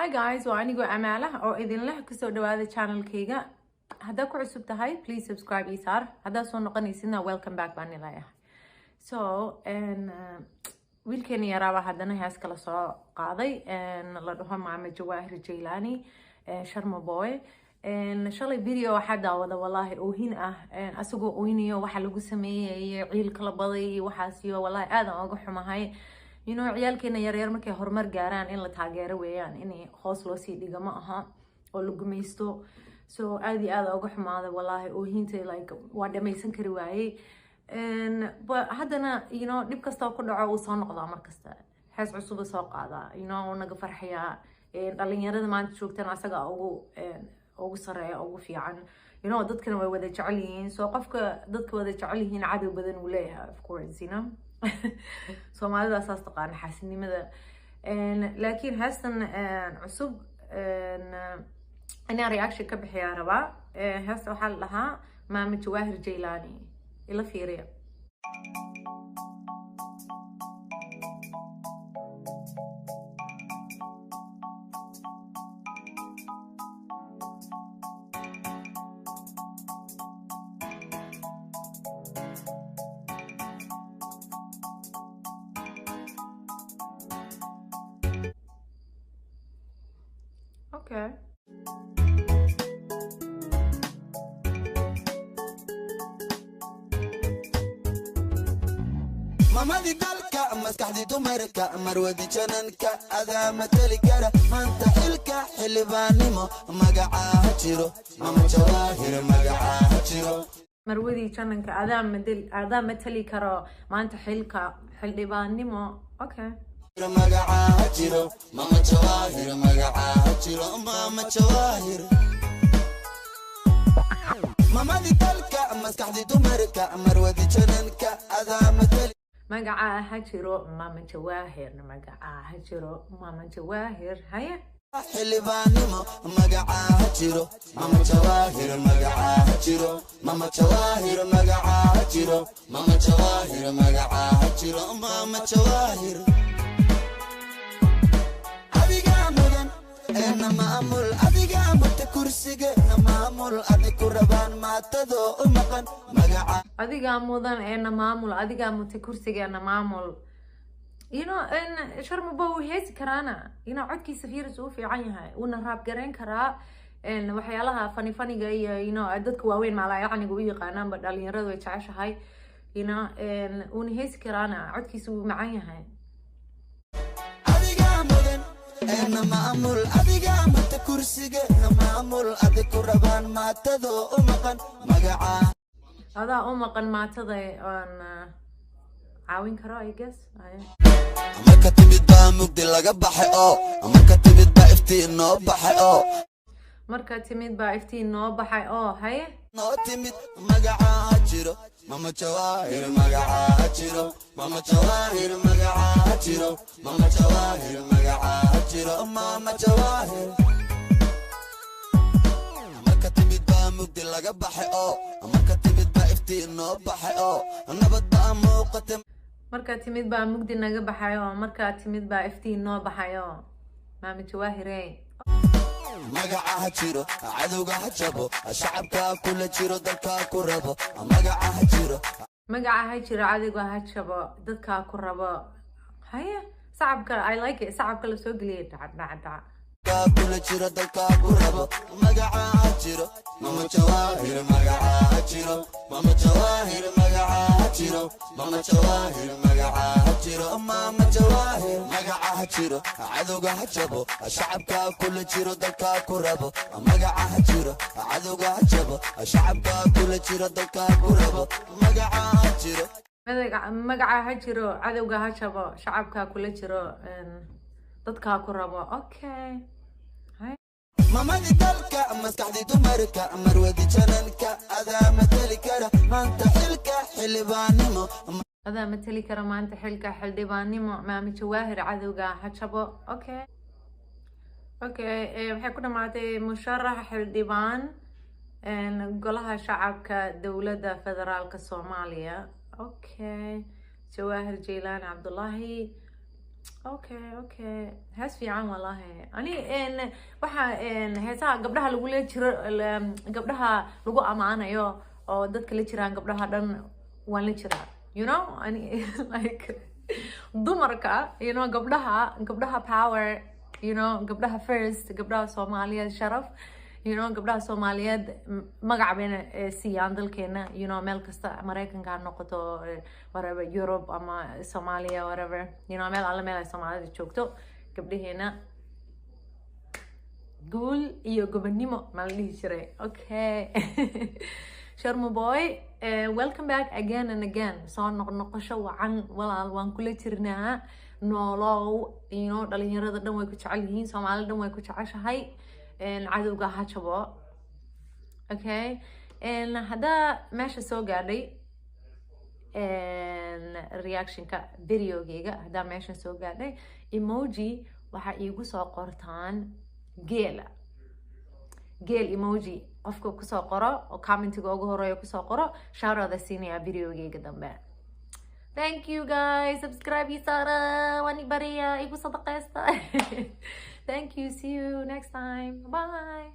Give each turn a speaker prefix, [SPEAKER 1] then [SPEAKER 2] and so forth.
[SPEAKER 1] Hi guys, waa anigu Amaala oo idin leh kusoo dhawaada channelkayga. Hadda ku cusub tahay, please subscribe ii saar. Hadda soo noqonaysidna welcome back baan ilahay. So, wiilkeena yaraaba haddana hees kala soo qaaday la dhaho Maama Jawaahir Jailani, Sharma Boy. Shalay video waxaa daawada wallahi oohin ah asagoo oohinayo waxa lagu sameeyay ciil kala baday waxaas iyo wallahi aad aan uga xumahay. ciyaalkeena yaryar markay horumar gaaraan in la taageero weeyaan in hoos loo sii dhigo ma aha oo la gumaysto. So aad iyo aad uga xumaaday wallahi oohinta like waa dhamaysan kari waayay. haddana dhib kasta ku dhaco uu soo noqdaa markasta hees cusub soo qaadaa naga farxiyaa dhalinyarada maanta joogtana asaga ugu sareeya ugu fiican dadkana way wada jecel yihiin. So qofka dadka wada jecel yihiin cadow badan uu leeyahay of course soomaalida asaas taqaan xaasinimada. laakiin heestan cusub inaan reaction ka bixiyaa rabaa. heesta waxaa la dhahaa Maama Jawaahir Jailani. ila fiiriya. Okay.
[SPEAKER 2] Mama di dalka maskaxdi dumarka marwadi jananka adaa matali kara maanta xilka xildhibaannimo magaca jiro Mama Jawaahir magaca jiro
[SPEAKER 1] marwadi jananka adaa matali karo maanta xilka xildhibaannimo. Okay.
[SPEAKER 2] magaca jiro Mama Jawaahir magaca jiro Mama Jawaahir Mama di dalka maskaxdi dumarka marwadi jananka adaa matali
[SPEAKER 1] magaca jiro Maama Jawaahir magaca jiro Maama Jawaahir haya
[SPEAKER 2] xildhibaannimo magaca jiro Mama Jawaahir magaca jiro Mama Jawaahir magaca jiro Mama Jawaahir magaca jiro Mama Jawaahir أنا مأمول أبيك أمت كرسيك مأمول أديك ربان ما تدو مقن مجا
[SPEAKER 1] أديك أمودان أنا مأمول أديك أمت كرسيك أنا مأمول إن شرم بو هيس كرانا عدكي سفير سوفي عينها ونراب جرين كرا إن وحيالها فني جاي عدتك وين مع يعني قوي قنام بدل يردوا يتعاش هاي إن ونهيس كرانا عدكي سو معينها
[SPEAKER 2] أنا مأمول أبيك أمت كرسيك مأمول أديك ربان ما تدو مقن مجا
[SPEAKER 1] هذا مقن ما تضي أن عاوين كرا I guess.
[SPEAKER 2] أما كتبت بقى مجد لقبحي أما كتبت بقى افتين نوبحي
[SPEAKER 1] marka timid baa iftiin noo baxay oo haye
[SPEAKER 2] noo timid magaca jiro Mama Jawaahir magaca jiro Mama Jawaahir magaca jiro Mama Jawaahir magaca jiro Mama Jawaahir marka timid baa mugdi laga baxay marka timid baa iftiin noo baxay nabad baa muuqata
[SPEAKER 1] marka timid baa mugdi naga baxay marka timid baa iftiin noo baxay Maama Jawaahir
[SPEAKER 2] magaca jiro cadowga hajabo shacabka kula jiro dalka ku rabo magaca jiro
[SPEAKER 1] cadowga hajabo dadka ku rabo haya shacabka I like it shacabka la soo galiyay dhacda
[SPEAKER 2] kula jiro dalka ku rabo magaca jiro Mama Jawaahir magaca jiro Mama Jawaahir magaca jiro Mama Jawaahir magaca jiro Mama Jawaahir magaca jiro cadowga hajabo shacabka kula jiro dalka ku rabo magaca jiro cadowga hajabo shacabka kula jiro dalka ku rabo magaca jiro
[SPEAKER 1] cadowga hajabo shacabka kula jiro dadka ku rabo. Okay.
[SPEAKER 2] Mama di dalka maskaxdi dumarka marwadi jananka adaa matali kara maanta xilka xildhibaannimo
[SPEAKER 1] adaa matali kara maanta xilka xildhibaannimo Maama Jawaahir cadowga hajabo. Okay. waxay ku dhamaatay musharax xildhibaan golaha shacabka dowladda federaalka Soomaaliya. Okay. Jawaahir Jailani Cabdullaahi okay hees fiican wallahi ani waxa heesaha gabdhaha lagu leeyahay jiro gabdhaha lagu amaanayo oo dadka la jiraan gabdhaha dhan waan la jiraa you know ani like dumarka you know gabdhaha power you know gabdhaha first gabdhaha Soomaaliyeed sharaf you know gabdhaha Soomaaliyeed magac bayna siiyaan dalkeena you know meel kasta Mareykanka ha noqoto whatever Europe ama Soomaaliya whatever you know meel alla meel ay Soomaalida joogto gabdhaheena guul iyo gobonimo ma la dhihi jiray okay Sharma boy welcome back again and again soo noqnoqosho wacan walaal waan kula jirnaa noolow you know dhalinyarada dhan way ku jecel yihiin Soomaalida dhan way ku jeceshahay cadowga ha jabo okay hada meesha soo gaadhay reactionka videogeyga hada meesha soo gaadhay emoji waxa iigu soo qortaan geel emoji qofka ku soo qoro oo commentiga ugu horeeyo ku soo qoro shout out siinaya videogeyga dambe thank you guys subscribe Sara wani bariya igu sadaqaysta thank you see you next time bye